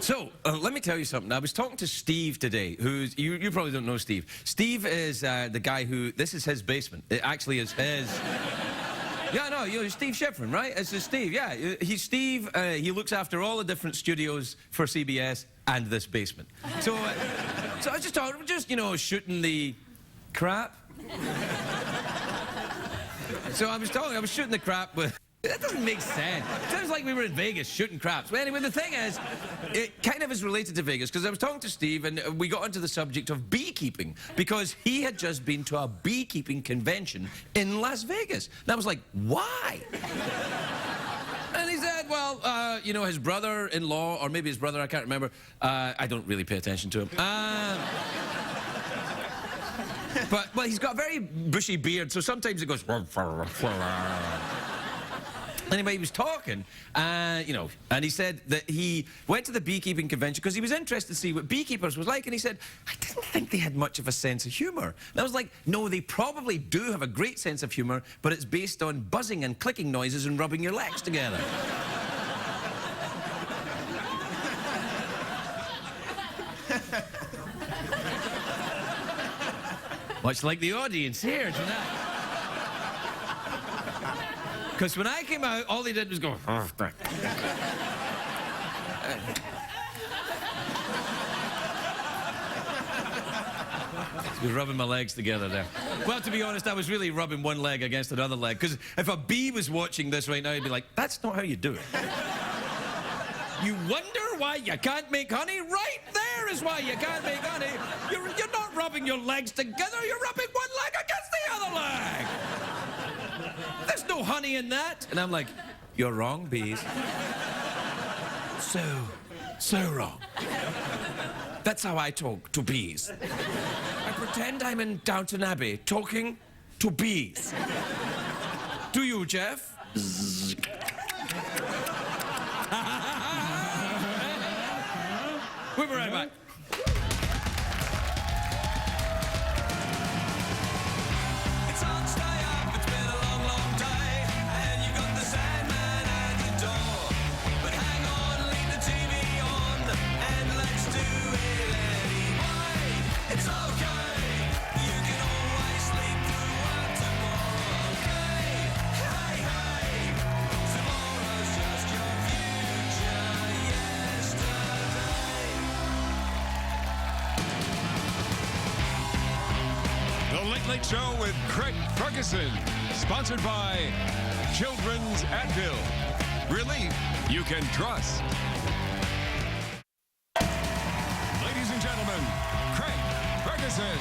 So, let me tell you something. I was talking to Steve today, who's... You probably don't know Steve. Steve is the guy who... This is his basement. It actually is his... Yeah, no, you're Steve Schifrin, right? This is Steve, yeah. He's Steve. He looks after all the different studios for CBS and this basement. So, so I was just talking, you know, shooting the crap. So I was shooting the crap with... That doesn't make sense. It sounds like we were in Vegas shooting craps. But anyway, the thing is, it kind of is related to Vegas, because I was talking to Steve and we got onto the subject of beekeeping, because he had just been to a beekeeping convention in Las Vegas. And I was like, why? And he said, well, you know, his brother-in-law, or maybe his brother, I can't remember. I don't really pay attention to him. But, well, he's got a very bushy beard, so sometimes it goes... Anyway, he was talking, you know, and he said that he went to the beekeeping convention because he was interested to see what beekeepers was like, and he said, I didn't think they had much of a sense of humour. And I was like, no, they probably do have a great sense of humour, but it's based on buzzing and clicking noises and rubbing your legs together. Much like the audience here tonight. Because when I came out, all they did was go... I was rubbing my legs together there. Well, to be honest, I was really rubbing one leg against another leg, because if a bee was watching this right now, he'd be like, that's not how you do it. You wonder why you can't make honey? Right there is why you can't make honey. You're not rubbing your legs together, you're rubbing one leg against the other leg. There's no honey in that. And I'm like, you're wrong, bees. So wrong. That's how I talk to bees. I pretend I'm in Downton Abbey talking to bees. Do you, Jeff? We'll be right back. Late Show with Craig Ferguson, sponsored by Children's Advil. Relief you can trust. Ladies and gentlemen, Craig Ferguson.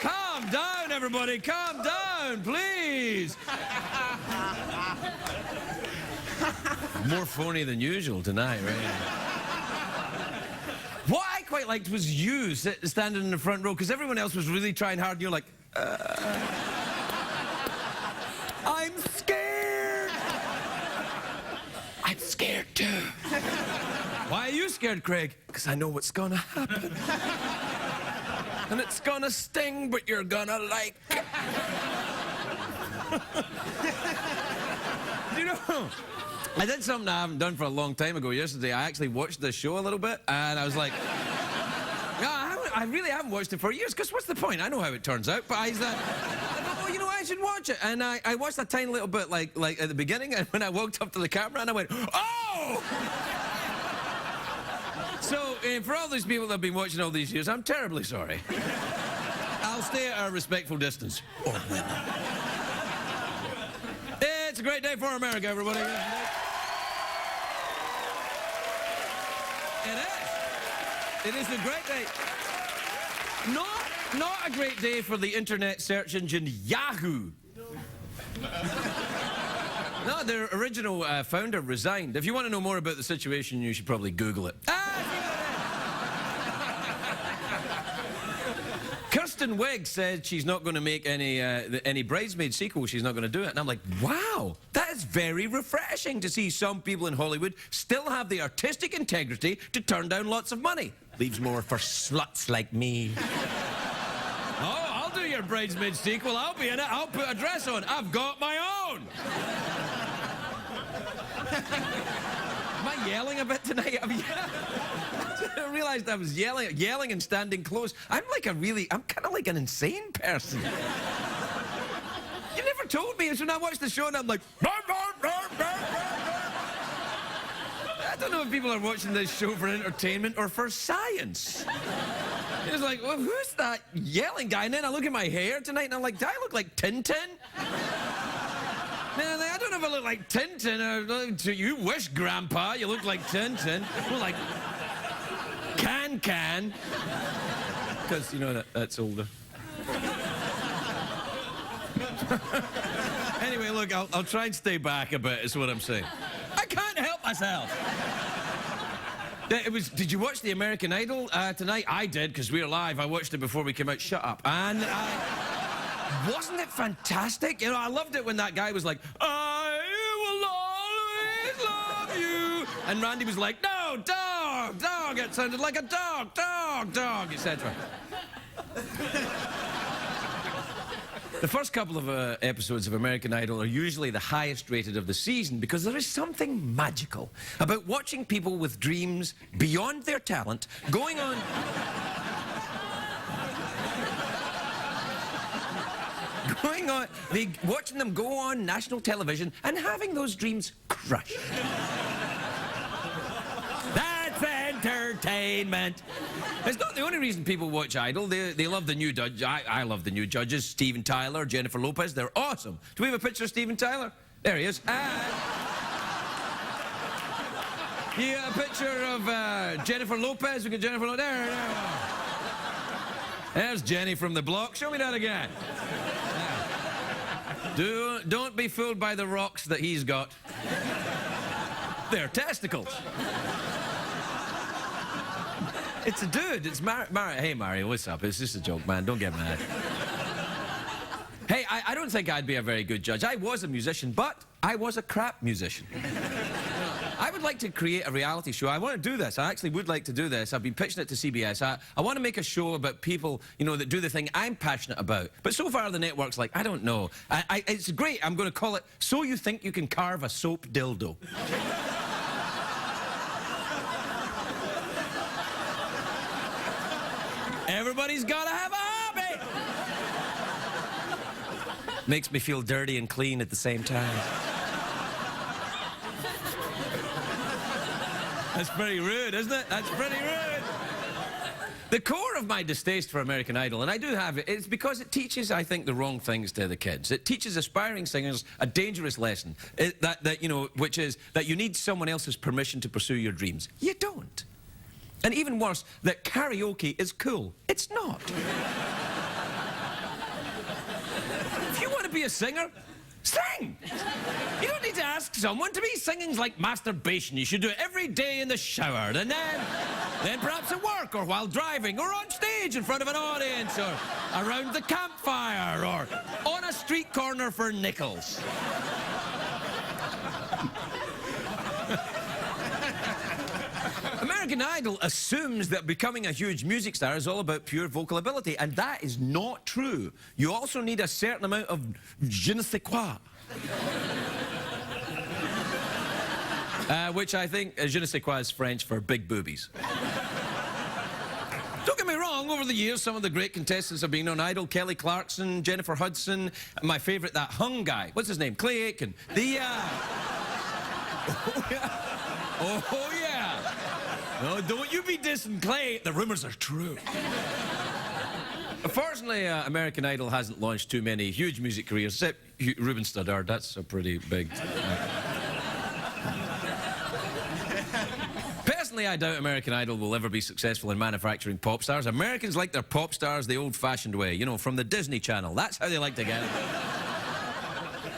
Calm down, everybody. Calm down, please. More phony than usual tonight, right? What I quite liked was you standing in the front row, because everyone else was really trying hard, and you're like, I'm scared. I'm scared too. Why are you scared, Craig? Because I know what's gonna happen. And it's gonna sting, but you're gonna like it. You know, I did something I haven't done for a long time ago yesterday. I actually watched this show a little bit, and I was like, yeah, I really haven't watched it for years, because what's the point? I know how it turns out, but I thought, oh, you know, I should watch it. And I watched a tiny little bit, like at the beginning, and when I walked up to the camera, and I went, oh! So, for all these people that have been watching all these years, I'm terribly sorry. I'll stay at a respectful distance. It's a great day for America, everybody. It is. It is a great day. Not a great day for the internet search engine Yahoo. No, their original founder resigned. If you want to know more about the situation, you should probably Google it. Kirsten Wiig said she's not going to make any Bridesmaid sequel. She's not going to do it. And I'm like, wow, that is very refreshing to see some people in Hollywood still have the artistic integrity to turn down lots of money. Leaves more for sluts like me. Oh, I'll do your Bridesmaid sequel. I'll be in it. I'll put a dress on. I've got my own. Am I yelling a bit tonight? I realized I was yelling and standing close. I'm kind of like an insane person. You never told me. So when I watched the show and I'm like, I don't know if people are watching this show for entertainment or for science. It's like, well, who's that yelling guy? And then I look at my hair tonight and I'm like, do I look like Tintin? Man, I don't know if I look like Tintin. You wish, Grandpa, you look like Tintin. Well, like Can. Because, you know, that's older. Anyway, look, I'll try and stay back a bit, is what I'm saying. I can't help myself. Did you watch the American Idol tonight? I did, because we were live. I watched it before we came out. Shut up. And wasn't it fantastic? You know, I loved it when that guy was like, I will always love you. And Randy was like, no, dog. It sounded like a dog, etc. The first couple of episodes of American Idol are usually the highest rated of the season because there is something magical about watching people with dreams beyond their talent going on... watching them go on national television and having those dreams crushed. That's entertainment. It's not the only reason people watch Idol. They love the new judge. I love the new judges. Steven Tyler, Jennifer Lopez. They're awesome. Do we have a picture of Steven Tyler? There he is. Yeah, a picture of Jennifer Lopez. We got Jennifer Lopez. There. There's Jenny from the block. Show me that again. Don't be fooled by the rocks that he's got. They're testicles. It's a dude. It's Hey, Mario, what's up? It's just a joke, man. Don't get mad. Hey, I don't think I'd be a very good judge. I was a musician, but I was a crap musician. I would like to create a reality show. I want to do this. I actually would like to do this. I've been pitching it to CBS. I want to make a show about people, you know, that do the thing I'm passionate about. But so far, the network's like, I don't know. It's great. I'm going to call it So You Think You Can Carve a Soap Dildo. Everybody's got to have a hobby. Makes me feel dirty and clean at the same time. That's pretty rude, isn't it? That's pretty rude. The core of my distaste for American Idol, and I do have it, it's because it teaches, I think, the wrong things to the kids. It teaches aspiring singers a dangerous lesson, which is that you need someone else's permission to pursue your dreams. You don't. And even worse, that karaoke is cool. It's not. If you want to be a singer, sing! You don't need to ask someone to be. Singing's like masturbation. You should do it every day in the shower, and then perhaps at work, or while driving, or on stage in front of an audience, or around the campfire, or on a street corner for nickels. American Idol assumes that becoming a huge music star is all about pure vocal ability, and that is not true. You also need a certain amount of je ne sais quoi. Which I think je ne sais quoi is French for big boobies. Don't get me wrong, over the years, some of the great contestants have been on Idol. Kelly Clarkson, Jennifer Hudson, my favourite, that hung guy. What's his name? Clay Aiken. Oh, yeah. Oh, yeah. No, don't you be dissing Clay. The rumours are true. Unfortunately, American Idol hasn't launched too many huge music careers, except Ruben Studdard. That's a pretty big... Personally, I doubt American Idol will ever be successful in manufacturing pop stars. Americans like their pop stars the old-fashioned way, you know, from the Disney Channel. That's how they like to get it.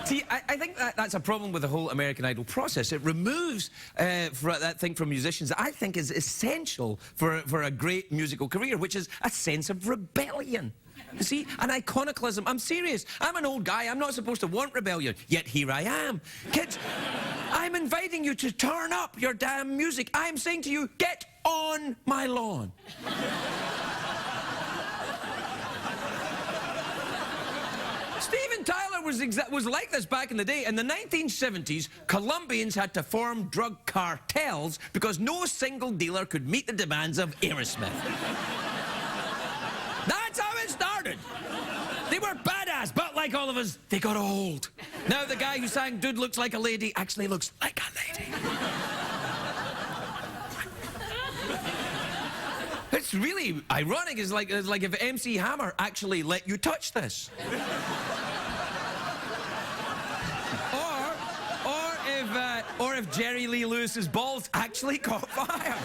See, I think that's a problem with the whole American Idol process. It removes that thing from musicians that I think is essential for a great musical career, which is a sense of rebellion. You see, an iconoclasm. I'm serious. I'm an old guy. I'm not supposed to want rebellion. Yet here I am. Kids, I'm inviting you to turn up your damn music. I'm saying to you, get on my lawn. Steven Tyler was like this back in the day. In the 1970s, Colombians had to form drug cartels because no single dealer could meet the demands of Aerosmith. That's how it started. They were badass, but like all of us, they got old. Now the guy who sang Dude Looks Like a Lady actually looks like a lady. It's really ironic. It's like if MC Hammer actually let you touch this. Or if Jerry Lee Lewis's balls actually caught fire.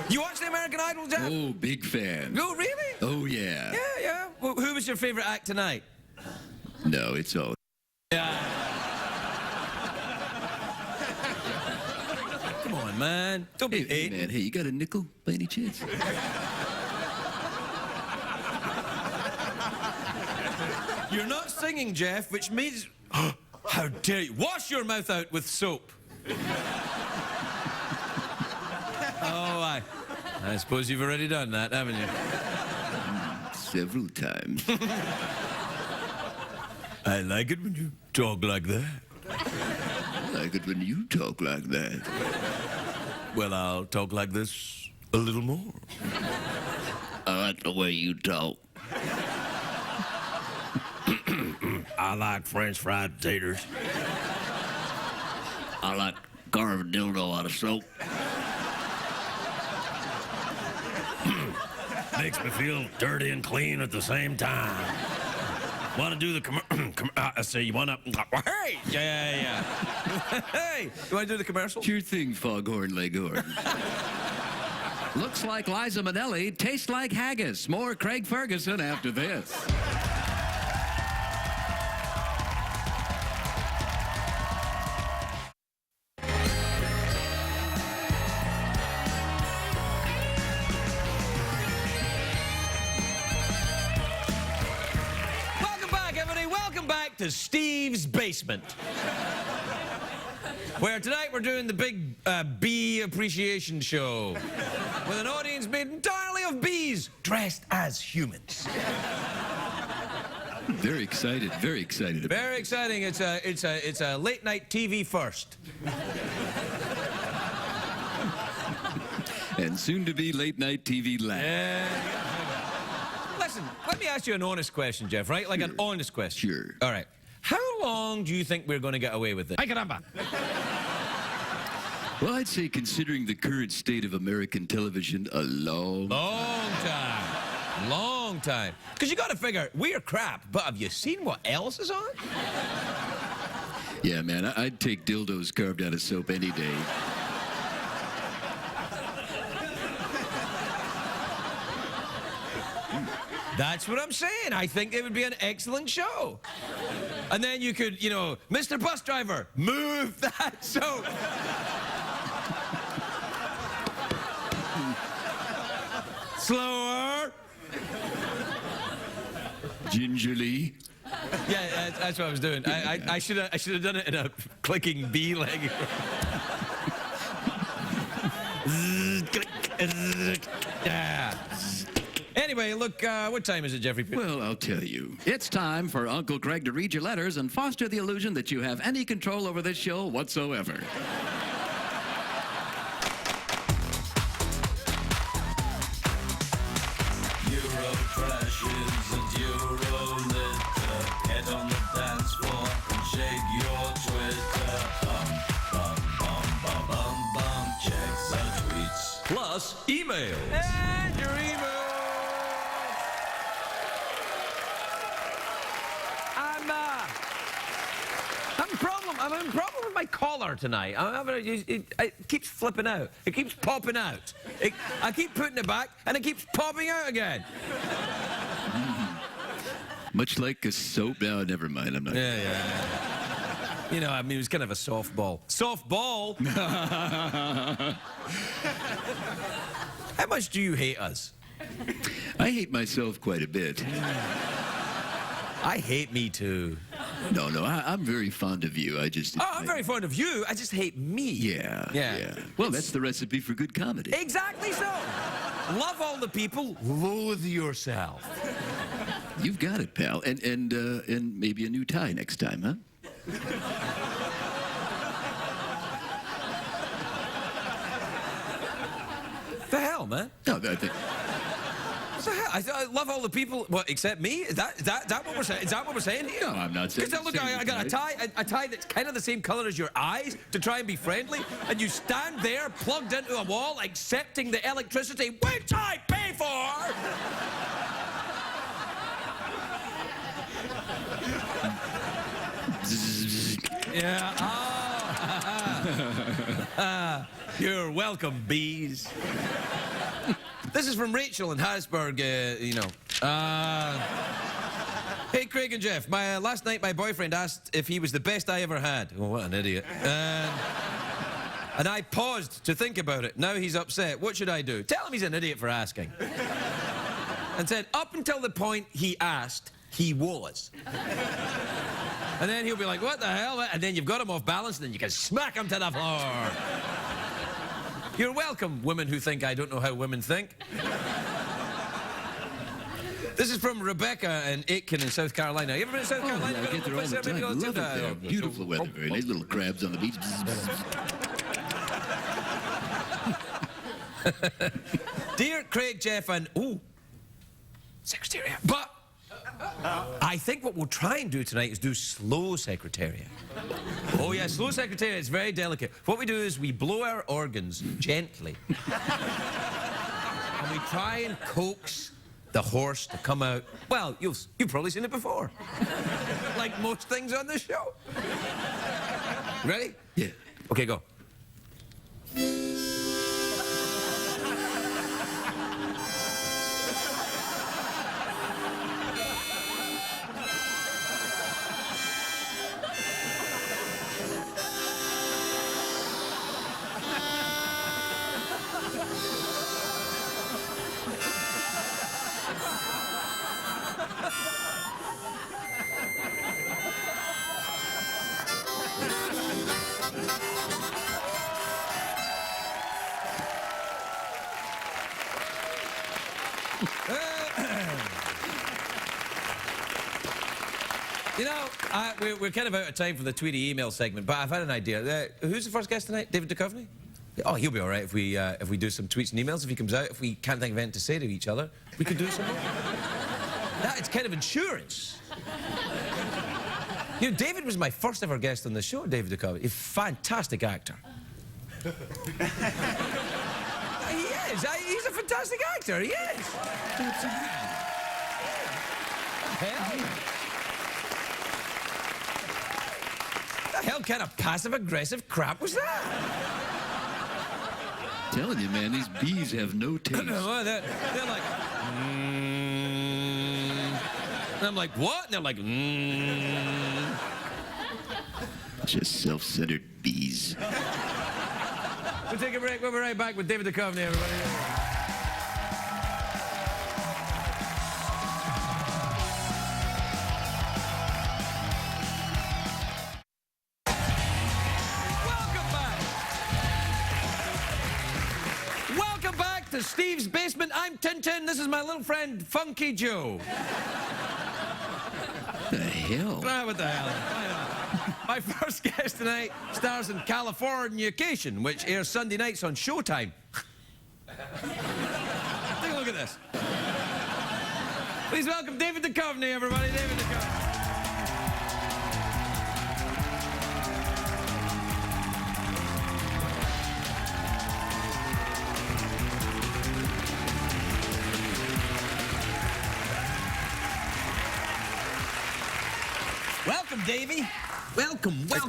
You watch the American Idol, Jeff? Oh, big fan. Oh, really? Oh, yeah. Yeah, yeah. Well, who was your favorite act tonight? No, it's all. Yeah. Come on, man. Don't be Hey, man, hey, you got a nickel by any chance? You're not singing, Jeff, which means... How dare you? Wash your mouth out with soap. Oh, I suppose you've already done that, haven't you? Several times. I like it when you talk like that. I like it when you talk like that. Well, I'll talk like this a little more. I like the way you talk. I like French fried taters. I like carved dildo out of soap. Makes me feel dirty and clean at the same time. Want to do the say you want to... Hey! Yeah. Hey! You want to do the commercial? Sure thing, Foghorn Leghorn. Looks like Liza Minnelli, tastes like haggis. More Craig Ferguson after this. To Steve's Basement, where tonight we're doing the big bee appreciation show with an audience made entirely of bees dressed as humans. Very excited. Very excited. Very exciting. It's a late night TV first. And soon to be late night TV last. Listen, let me ask you an honest question, Jeff, right? Like an honest question. Sure. All right. How long do you think we're going to get away with this? Ay, caramba. Well, I'd say, considering the current state of American television, a long time. Long time. Because you got to figure, we're crap, but have you seen what else is on? Yeah, man, I'd take dildos carved out of soap any day. That's what I'm saying. I think it would be an excellent show. And then you could, you know, Mr. Bus Driver, move that soap. Slower. Gingerly. Yeah, that's what I was doing. I should have done it in a clicking bee leg. Yeah. Anyway, look, what time is it, Jeffrey? Well, I'll tell you. It's time for Uncle Craig to read your letters and foster the illusion that you have any control over this show whatsoever. Euro crashes and Euro litter. Get on the dance floor and shake your Twitter. Bum, bum, bum, bum, bum, bum. Check the tweets. Plus, emails. And your email. I'm having a problem with my collar tonight. It keeps flipping out. It keeps popping out. I keep putting it back, and it keeps popping out again. Much like a soap. No, never mind. I'm not. Yeah. You know, I mean, it was kind of a softball. Softball? How much do you hate us? I hate myself quite a bit. I hate me too. No, I'm very fond of you. Oh, I'm very fond of you. I just hate me. Yeah. Well, that's the recipe for good comedy. Exactly so. Love all the people, loathe yourself. You've got it, pal. And maybe a new tie next time, huh? The hell, man? No, I think. What the hell? I love all the people, what, except me? Is that what we're saying? Is that what we're saying here? No, I'm not saying. Because look, I got a tie that's kind of the same color as your eyes to try and be friendly, and you stand there plugged into a wall, accepting the electricity which I pay for. Yeah. Oh. You're welcome, bees. This is from Rachel in Harrisburg, you know. Hey, Craig and Jeff. Last night, my boyfriend asked if he was the best I ever had. Oh, what an idiot. And I paused to think about it. Now he's upset. What should I do? Tell him he's an idiot for asking. And said, up until the point he asked, he was. And then he'll be like, what the hell? And then you've got him off balance, and then you can smack him to the floor. You're welcome, women who think I don't know how women think. This is from Rebecca in Aitken in South Carolina. You ever been to South Carolina? I get there all the time. Love it there. Beautiful weather. Very nice little crabs on the beach. Dear Craig, Jeff, and... Ooh. Secretariat. But... I think what we'll try and do tonight is do slow secretariat. Oh yeah, slow secretariat is very delicate. What we do is we blow our organs gently. And we try and coax the horse to come out. Well, you've probably seen it before. Like most things on this show. Ready? Yeah. Okay, go. You know, we're kind of out of time for the Tweety email segment, but I've had an idea. Who's the first guest tonight? David Duchovny? Oh, he'll be all right if we do some tweets and emails. If he comes out, if we can't think of anything to say to each other, we could do something. It's kind of insurance. You know, David was my first ever guest on the show, David Duchovny. He's a fantastic actor. He is. He's a fantastic actor. He is. Hell. What the hell kind of passive-aggressive crap was that? Telling you, man, these bees have no taste. Well, they're like, And I'm like, what? And they're like, Just self-centered bees. We'll take a break. We'll be right back with David Duchovny, everybody. To Steve's basement. I'm Tintin. This is my little friend, Funky Joe. The hell? What the hell? Why not? My first guest tonight stars in Californication, which airs Sunday nights on Showtime. Take a look at this. Please welcome David Duchovny, everybody. David Duchovny. Welcome, Davey. Welcome. Hi,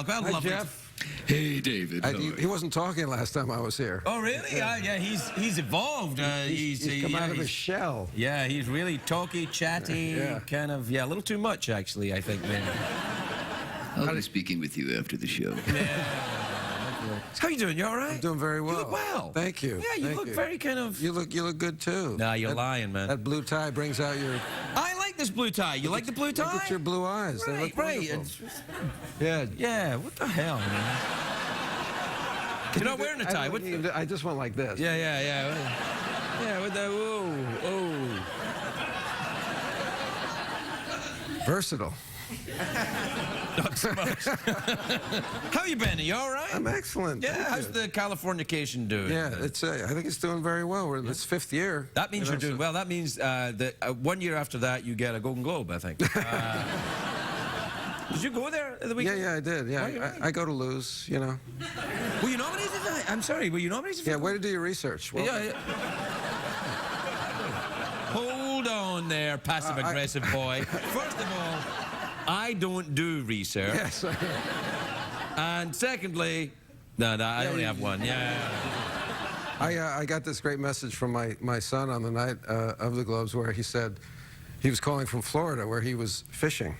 I love Jeff. Hey, David. He wasn't talking last time I was here. Oh, really? Yeah, he's evolved. He's come out of his shell. Yeah, he's really talky, chatty, kind of, a little too much, actually, I think, maybe. I'll be speaking with you after the show. How you doing? You all right? I'm doing very well. You look well. Thank you. Yeah, you look very kind of... You look good too. Nah, you're lying, man. That blue tie brings out your... I like this blue tie. You like the blue tie? Look at your blue eyes. They look wonderful. Yeah. Yeah, what the hell, man? You're not wearing a tie. I just went like this. Yeah. Yeah, with the... Oh. Versatile. Not so much. How you been? Are you all right? I'm excellent. Yeah, how's the Californication doing? Yeah, I think it's doing very well. We're in its 5th year. That means you're doing well. That means that 1 year after that, you get a Golden Globe, I think. Did you go there the weekend? Yeah, I did. Yeah, I go to lose, you know. Were you nominated? I'm sorry, were you nominated? Yeah, way to do your research. Well, yeah. Hold on there, passive-aggressive boy. First of all, I don't do research. Yes. And secondly, no, I only have one. Yeah. I got this great message from my son on the night of the Globes where he said he was calling from Florida where he was fishing.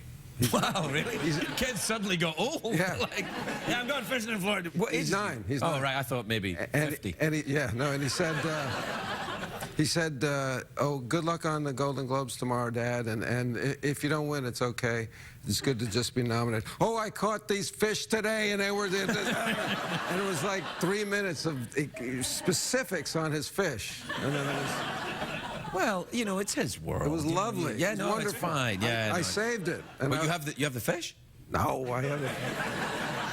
Wow, really? Kids suddenly go old. Yeah. I'm going fishing in Florida. What He's is 9. He's 9. Oh, right. I thought maybe 50. And he said, oh, good luck on the Golden Globes tomorrow, Dad. And if you don't win, it's okay. It's good to just be nominated. Oh, I caught these fish today, and they were... and it was like 3 minutes of specifics on his fish. And then it was... Well, you know, it's his world. It was lovely. Yeah, it was no, wonderful. it's fine. Yeah, I saved it. And but you have the fish? No, I haven't.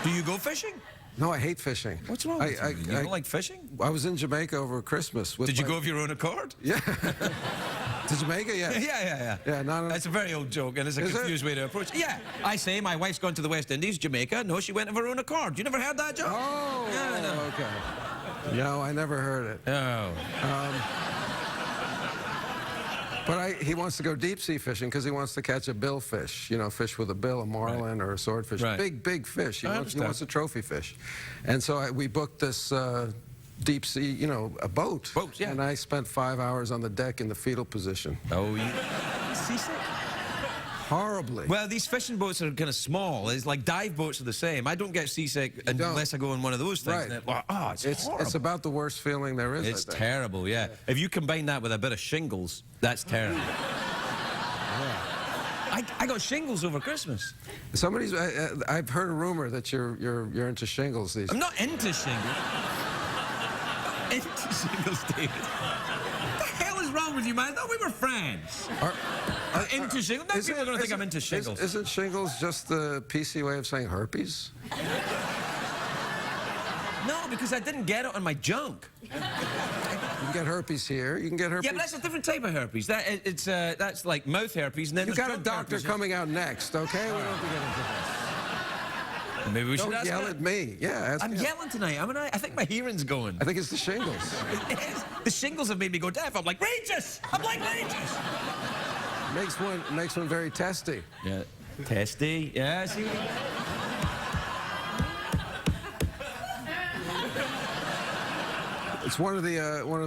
Do you go fishing? No, I hate fishing. What's wrong with you? You don't like fishing? I was in Jamaica over Christmas. Did you go of your own accord? Yeah. To Jamaica, yeah. Yeah, no. That's a very old joke, and it's a confused way to approach it. Yeah, I say my wife's gone to the West Indies, Jamaica. No, she went of her own accord. You never heard that joke? Oh, yeah, no. Okay. No, I never heard it. Oh. But he wants to go deep sea fishing because he wants to catch a billfish, you know, fish with a bill, a marlin or a swordfish. Right. Big fish. He wants a trophy fish. And so we booked this deep sea, you know, a boat. Boat, yeah. And I spent 5 hours on the deck in the fetal position. Oh, you seasick? Horribly. Well, these fishing boats are kind of small. It's like dive boats are the same. I don't get seasick unless I go on one of those things. Right. It's horrible. It's about the worst feeling there is. It's terrible, yeah. If you combine that with a bit of shingles, that's terrible. Yeah. I got shingles over Christmas. I've heard a rumor that you're into shingles these days. I'm not into shingles. Into shingles, David. What the hell is wrong with you, man? I thought we were friends. Into shingles? No, people are going to think I'm into shingles. Isn't shingles just the PC way of saying herpes? No, because I didn't get it on my junk. You can get herpes here. You can get herpes. Yeah, but that's a different type of herpes. That's like mouth herpes, and then you got a doctor coming out next, okay? We don't have to get into this. Maybe we should Don't yell at me. Yeah, I'm yelling tonight, haven't I? I think my hearing's going. I think it's the shingles. The shingles have made me go deaf. I'm like, Regis! I'm like Regis! Makes one very testy. Yeah. Testy? Yeah, see? It's one of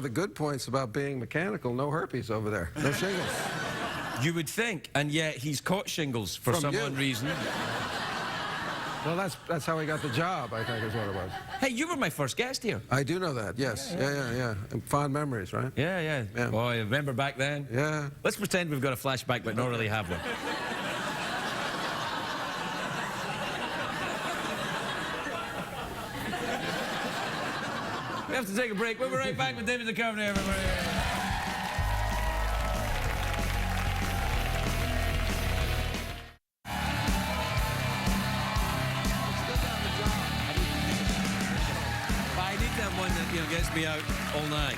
the good points about being mechanical. No herpes over there. No shingles. You would think, and yet he's caught shingles for some unknown reason. Well, that's how he got the job, I think is what it was. Hey, you were my first guest here. I do know that, yes. Yeah. And fond memories, right? Yeah. Boy, remember back then? Yeah. Let's pretend we've got a flashback, but not really have one. We have to take a break. We'll be right back with David Duchovny, everybody. One that gets me out all night.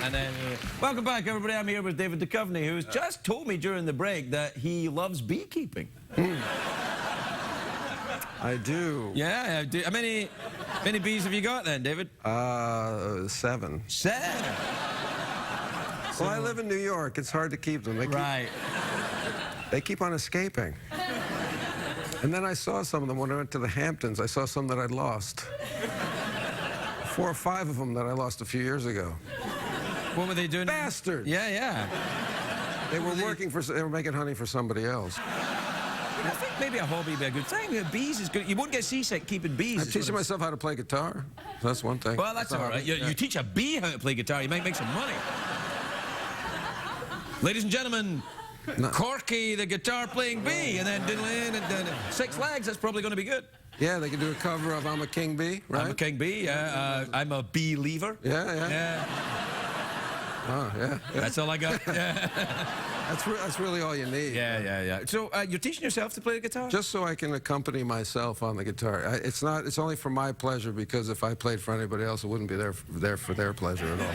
And then, welcome back, everybody. I'm here with David Duchovny, who's just told me during the break that he loves beekeeping. I do. Yeah, I do. How many bees have you got then, David? 7. 7. Well, I live in New York. It's hard to keep them. They keep on escaping. And then I saw some of them when I went to the Hamptons. I saw some that I'd lost. 4 or 5 of them that I lost a few years ago. What were they doing? Bastards! Yeah, yeah. They were they were making honey for somebody else. I think maybe a hobby would be a good thing. Bees is good. You won't get seasick keeping bees. I'm teaching myself how to play guitar. That's one thing. Well, that's all right. You teach a bee how to play guitar, you might make some money. Ladies and gentlemen, Corky, the guitar-playing bee, and then diddling and then 6 legs. That's probably going to be good. Yeah, they could do a cover of "I'm a King Bee," right? I'm a king bee. Yeah, I'm a believer. Yeah. Oh, yeah. That's all I got. Yeah. That's really all you need. Yeah. So you're teaching yourself to play the guitar? Just so I can accompany myself on the guitar. It's only for my pleasure, because if I played for anybody else, it wouldn't be there for their pleasure at all.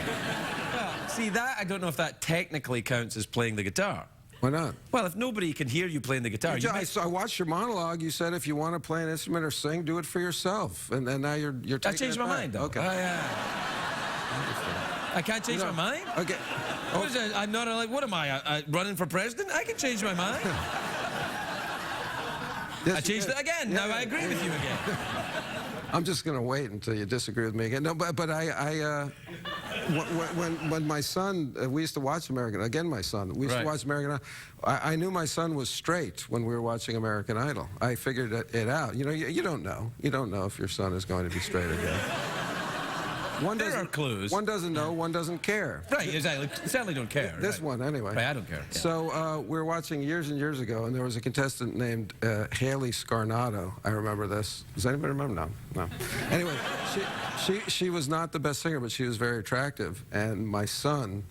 Well, see, that I don't know if that technically counts as playing the guitar. Why not? Well, if nobody can hear you playing the guitar, I watched your monologue. You said if you want to play an instrument or sing, do it for yourself. And now you're taking I changed my mind, though. Okay. I can't change my mind? Okay. What is it? I'm not like, what am I running for president? I can change my mind. Yes, I changed it again. Yeah, now I agree with you again. I'm just going to wait until you disagree with me again. No, but when my son, we used to watch American, again my son, we used to watch American Idol. I knew my son was straight when we were watching American Idol. I figured it out. You know, you don't know. You don't know if your son is going to be straight or gay. There are clues. One doesn't know, one doesn't care. Right, exactly. Certainly don't care. This one, anyway. Right, I don't care. Yeah. So we were watching years and years ago, and there was a contestant named Haley Scarnato. I remember this. Does anybody remember? No. Anyway, she was not the best singer, but she was very attractive. And my son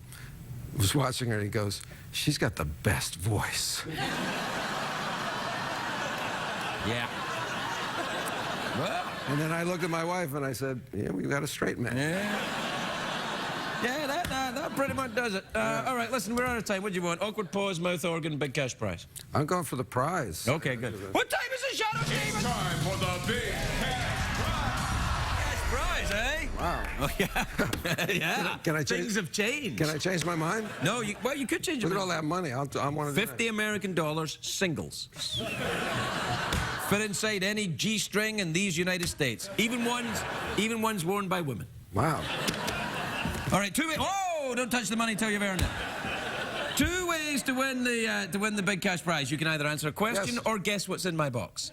was watching her, and he goes, "She's got the best voice." Yeah. Well. And then I looked at my wife and I said, "Yeah, we've got a straight man." Yeah, that pretty much does it. All right, listen, we're out of time. What do you want? Awkward pause, mouth organ, big cash prize. I'm going for the prize. Okay, good. What time is it, Shadow Demon? It's time for the big Cash prize, eh? Wow. Oh, yeah. Yeah. Can I change? Things have changed. Can I change my mind? No, you could change it. Look at all that money. I want to 50 American dollars, singles. Fit inside any G-string in these United States. Even ones worn by women. Wow. All right, 2 ways. Oh, don't touch the money until you've earned it. 2 ways to win the big cash prize. You can either answer a question or guess what's in my box.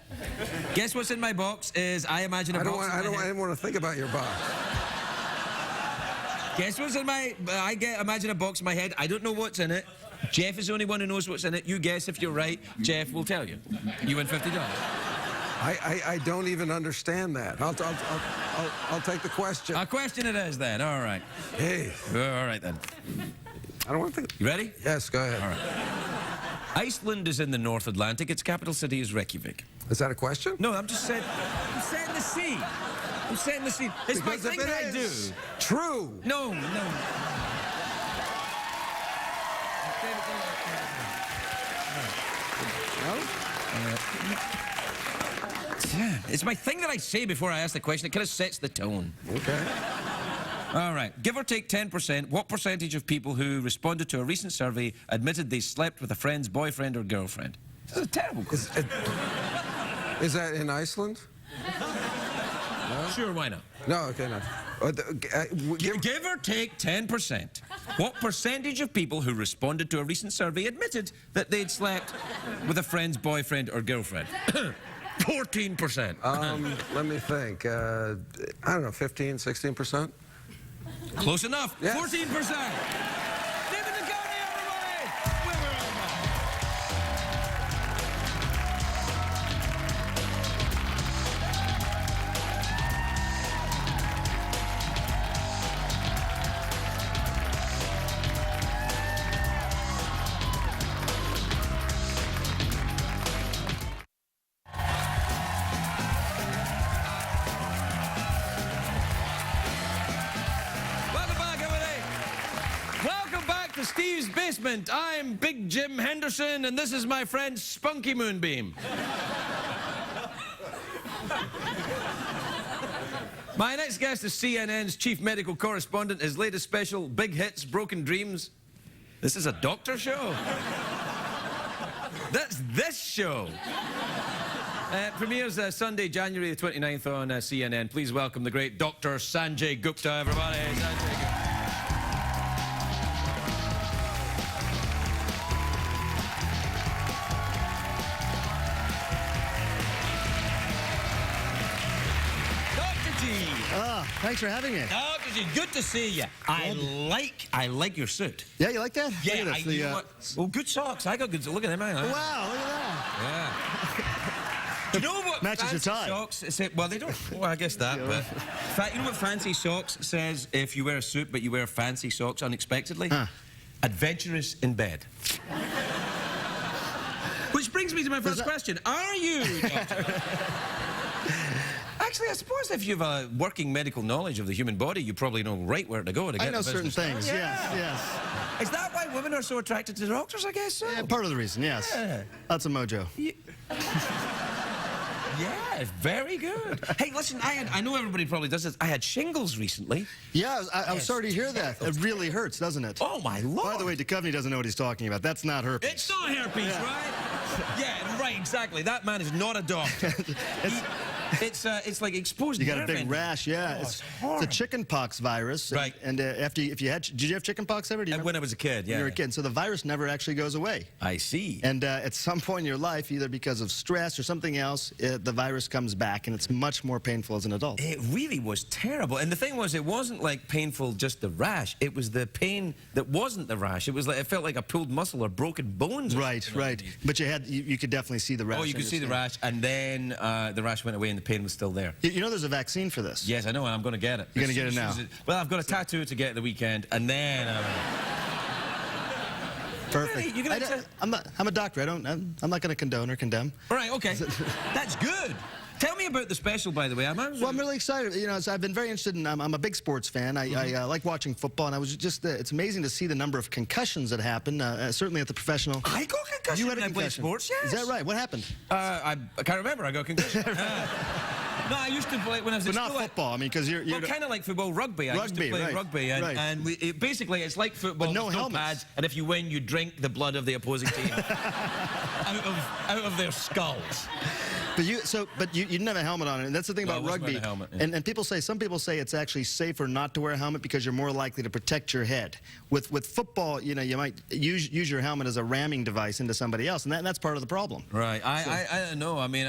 Guess what's in my box is I imagine a box. I didn't want to think about your box. Guess what's in my? Imagine a box in my head. I don't know what's in it. Jeff is the only one who knows what's in it. You guess. If you're right, Jeff will tell you. You win $50. I don't even understand that. I'll take the question. A question it is then. All right. Hey. All right then. I don't want to think. You ready? Yes, go ahead. All right. Iceland is in the North Atlantic. Its capital city is Reykjavik. Is that a question? No, I'm setting the scene. I'm setting the scene. It's my thing that I do. True. No. It's my thing that I say before I ask the question. It kind of sets the tone. Okay. All right. Give or take 10%, what percentage of people who responded to a recent survey admitted they slept with a friend's boyfriend or girlfriend? This is a terrible question. Is that in Iceland? No? Sure, why not? No, okay, no. Give or take 10%. What percentage of people who responded to a recent survey admitted that they'd slept with a friend's boyfriend or girlfriend? 14%. Let me think. I don't know, 15, 16%? Close enough. Yes. 14%. Steve's Basement. I'm Big Jim Henderson, and this is my friend Spunky Moonbeam. My next guest is CNN's chief medical correspondent. His latest special, Big Hits, Broken Dreams. This is a doctor show. That's this show. Premieres Sunday, January the 29th on CNN. Please welcome the great Dr. Sanjay Gupta, everybody. Sanjay Gupta. Thanks for having me. Dr. G, good to see you. I like your suit. Yeah, you like that? Yeah, Look at this, you know what? Well, good socks. I got good. Look at them. Wow, look at that. Yeah. Do you know what Matches your fancy tie. socks say? Well, they don't. Well, I guess that. But you know what fancy socks says if you wear a suit but you wear fancy socks unexpectedly? Huh. Adventurous in bed. Which brings me to my first question. Are you, Doctor? Actually, I suppose if you have a working medical knowledge of the human body, you probably know right where to go to get I know the certain business done. things, Yeah. yes. Is that why women are so attracted to doctors, I guess so? Yeah, part of the reason, yes. Yeah. That's a mojo. Yeah, very good. Hey, listen, I know everybody probably does this. I had shingles recently. Yeah, I'm sorry to hear that. It really hurts, doesn't it? Oh, my Lord. By the way, Duchovny doesn't know what he's talking about. That's not herpes. It's not herpes, right? Yeah, right, exactly. That man is not a doctor. It's like exposed You got a nerve big ending. rash, yeah. Oh, it's horrible. a chickenpox virus. Right. And did you have chickenpox ever? Do you When remember? I was a kid, yeah. When you were a kid. So the virus never actually goes away. I see. And at some point in your life, either because of stress or something else, the virus comes back, and it's much more painful as an adult. It really was terrible. And the thing was, it wasn't like painful just the rash. It was the pain that wasn't the rash. It was like, it felt like a pulled muscle or broken bones. Right, right. But you could definitely see the rash. Oh, you could see the rash, and then the rash went away and the pain was still there. You know there's a vaccine for this. Yes, I know, and I'm going to get it. You're going to get it now. Well, I've got a tattoo to get the weekend, and then... Perfect. Really? You're gonna I'm a doctor. I'm not going to condone or condemn. All right, okay. That's good. Tell me about the special, by the way. Well, I'm really excited. You know, so I've been very interested in. I'm a big sports fan. I like watching football, and I was just. It's amazing to see the number of concussions that happen. Certainly at the professional. I got concussion You had a when I played concussion. sports. Yes. Is that right? What happened? I can't remember. I got concussion. No, I used to play when I was in But not school. football. I mean, because you're. Well, kind of like football, rugby. I used to Rugby, play right. rugby, and, Right. basically it's like football. But no with helmets. pads, and if you win, you drink the blood of the opposing team out of their skulls. But you didn't have a helmet on it, and that's the thing No, I about wasn't rugby. wearing a helmet, yeah. Some people say it's actually safer not to wear a helmet because you're more likely to protect your head. With football, you know, you might use your helmet as a ramming device into somebody else, and that's part of the problem. Right. I don't know. I mean,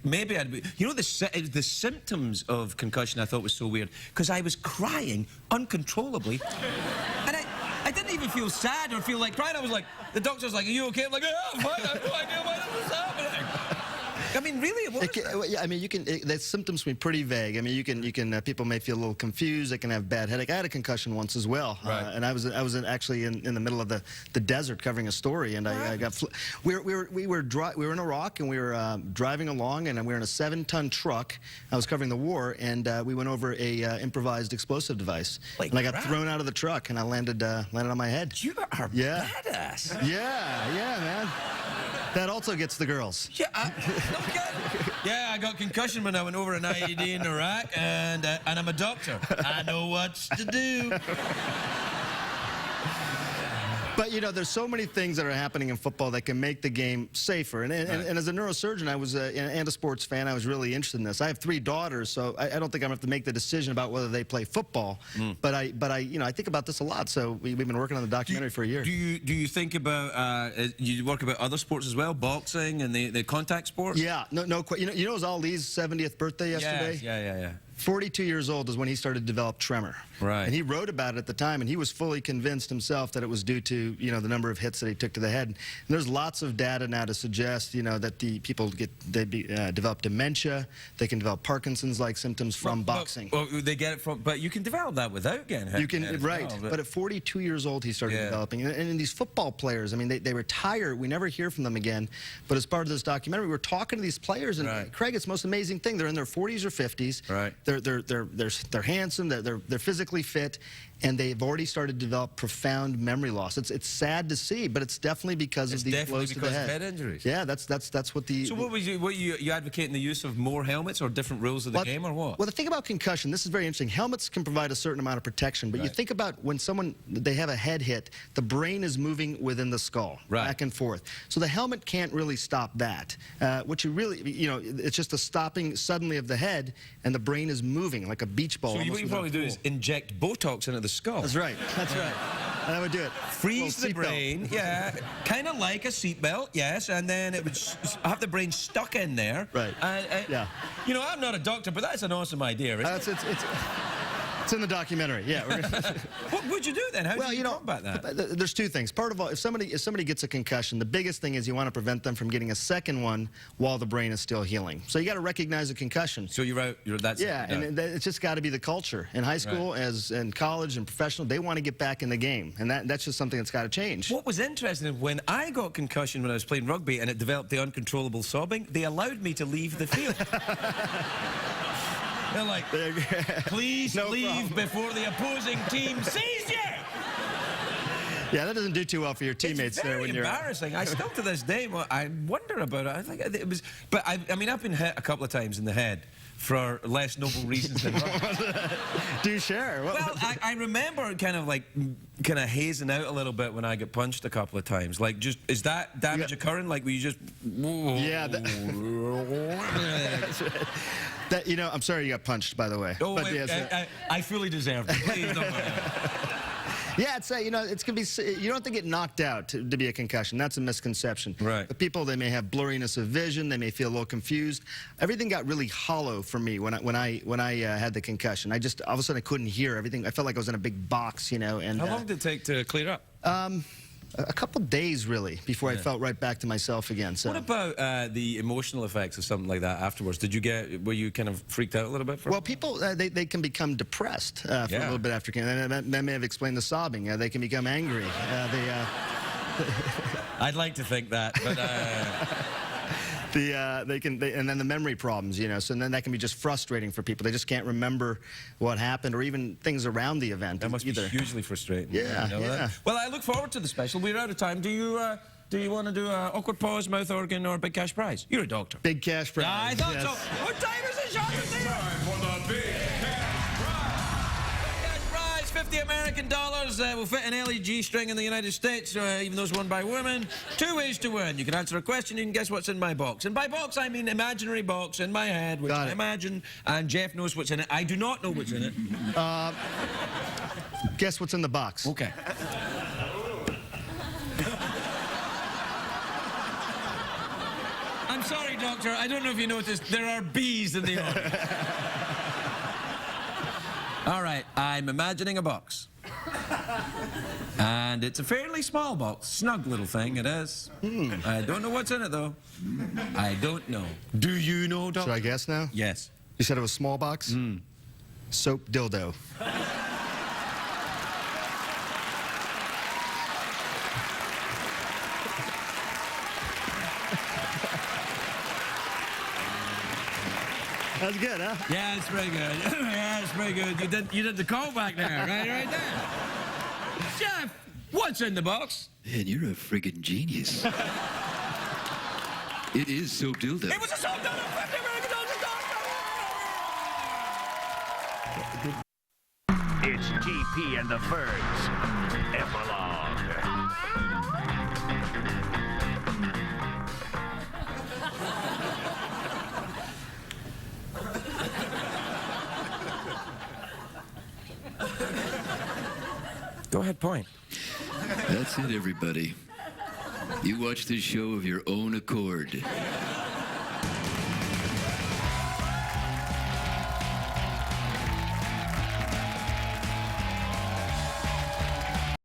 maybe I'd be. You know, the symptoms of concussion I thought was so weird because I was crying uncontrollably, and I didn't even feel sad or feel like crying. I was like, the doctor was like, "Are you okay?" I'm like, "Yeah, I'm fine. I have no idea why this is happening." I mean, really, it was. Yeah, I mean, the symptoms can be pretty vague. I mean, people may feel a little confused. They can have bad headache. I had a concussion once as well, Right. and I was actually in the middle of the desert covering a story, and I got. We were in Iraq, and we were driving along, and we were in a 7-ton truck. I was covering the war, and we went over a improvised explosive device, and I got thrown out of the truck, and I landed on my head. You are badass. Yeah, man. That also gets the girls. Yeah, yeah, I got concussion when I went over an IED in Iraq, and I'm a doctor. I know what to do. But, you know, there's so many things that are happening in football that can make the game safer. And as a neurosurgeon, and a sports fan, I was really interested in this. I have 3 daughters, so I don't think I'm going to have to make the decision about whether they play football. But I think about this a lot. So we've been working on the documentary for a year. Do you think about, you work about other sports as well, boxing and the contact sports? Yeah, no. You know, it was Ali's 70th birthday yesterday? Yeah. 42 years old is when he started to develop tremor. Right. And he wrote about it at the time, and he was fully convinced himself that it was due to, you know, the number of hits that he took to the head. And there's lots of data now to suggest, you know, that the people develop dementia, they can develop Parkinson's-like symptoms from boxing. Well, they get it from, but you can develop that without getting hit. You can, right. Well, but at 42 years old, he started developing. And these football players, I mean, they retire. We never hear from them again. But as part of this documentary, we're talking to these players, and Craig, it's the most amazing thing. They're in their 40s or 50s. Right. They're handsome. They're physically fit. and they've already started to develop profound memory loss. It's sad to see, but it's definitely because of these blows to the head. Head injuries. Yeah, that's what the. So what you advocating the use of more helmets or different rules of the game or what? Well, the thing about concussion, this is very interesting. Helmets can provide a certain amount of protection, but you think about when they have a head hit, the brain is moving within the skull, back and forth. So the helmet can't really stop that. What you really, it's just a stopping suddenly of the head, and the brain is moving like a beach ball. So what you probably do is inject Botox into the skull. That's right. That's right. And I would do it. Freeze the brain, yeah, kind of like a seatbelt, yes, and then it would have the brain stuck in there. Right. Yeah. You know, I'm not a doctor, but that's an awesome idea, isn't it? It's in the documentary, yeah. What would you do then? How do you combat that? There's two things. Part of all, if somebody gets a concussion, the biggest thing is you want to prevent them from getting a second one while the brain is still healing. So you got to recognize a concussion. So that's and it's just got to be the culture in high school, as in college and professional. They want to get back in the game, and that's just something that's got to change. What was interesting, when I got concussion when I was playing rugby and it developed the uncontrollable sobbing, they allowed me to leave the field. They're like, please leave before the opposing team sees you. Yeah, that doesn't do too well for your teammates there when you're. It's very embarrassing. I still to this day, I wonder about it. I think it was, but I mean, I've been hit a couple of times in the head for less noble reasons than rugby. Do share? Well, I remember kind of hazing out a little bit when I got punched a couple of times. Like, just is that damage occurring? Like, were you just? Yeah. I'm sorry you got punched, by the way. Oh, I fully deserved it. Please don't worry. Yeah, it's it's gonna be. You don't have to get knocked out to be a concussion. That's a misconception. Right. The people, they may have blurriness of vision. They may feel a little confused. Everything got really hollow for me when I had the concussion. I just all of a sudden I couldn't hear everything. I felt like I was in a big box, And how long did it take to clear up? A couple days, really, before I felt right back to myself again. So. What about the emotional effects of something like that afterwards? Were you kind of freaked out a little bit? Well, people, they can become depressed for a little bit after, and that may have explained the sobbing. They can become angry. I'd like to think that, but... and then the memory problems, so then that can be just frustrating for people. They just can't remember what happened or even things around the event. That must be hugely frustrating. Yeah. Well, I look forward to the special. We're out of time. Do you want to do awkward pause, mouth organ, or big cash prize? You're a doctor. Big cash prize. I thought so. What time is it, Sean? Time for the big cash prize. Cash prize, 50 American dollars. Will fit an LED string in the United States, even those won by women. 2 ways to win. You can answer a question, you can guess what's in my box. And by box, I mean imaginary box in my head, which I imagine, and Jeff knows what's in it. I do not know what's in it. Guess what's in the box. Okay. I'm sorry, Doctor. I don't know if you noticed, there are bees in the audience. All right, I'm imagining a box. And it's a fairly small box. Snug little thing, it is. I don't know what's in it, though. I don't know. Do you know, Doctor? Should I guess now? Yes. You said it was a small box? Soap dildo. That's good, huh? Yeah, it's pretty good. Yeah, it's pretty good. You did the callback there, right there. Jeff, what's in the box? Man, you're a friggin' genius. It is soap dildo. It was a soap dildo. 50 American dollars. It's GP and the Fergs. Epilogue. Go ahead, point. That's it, everybody. You watch this show of your own accord.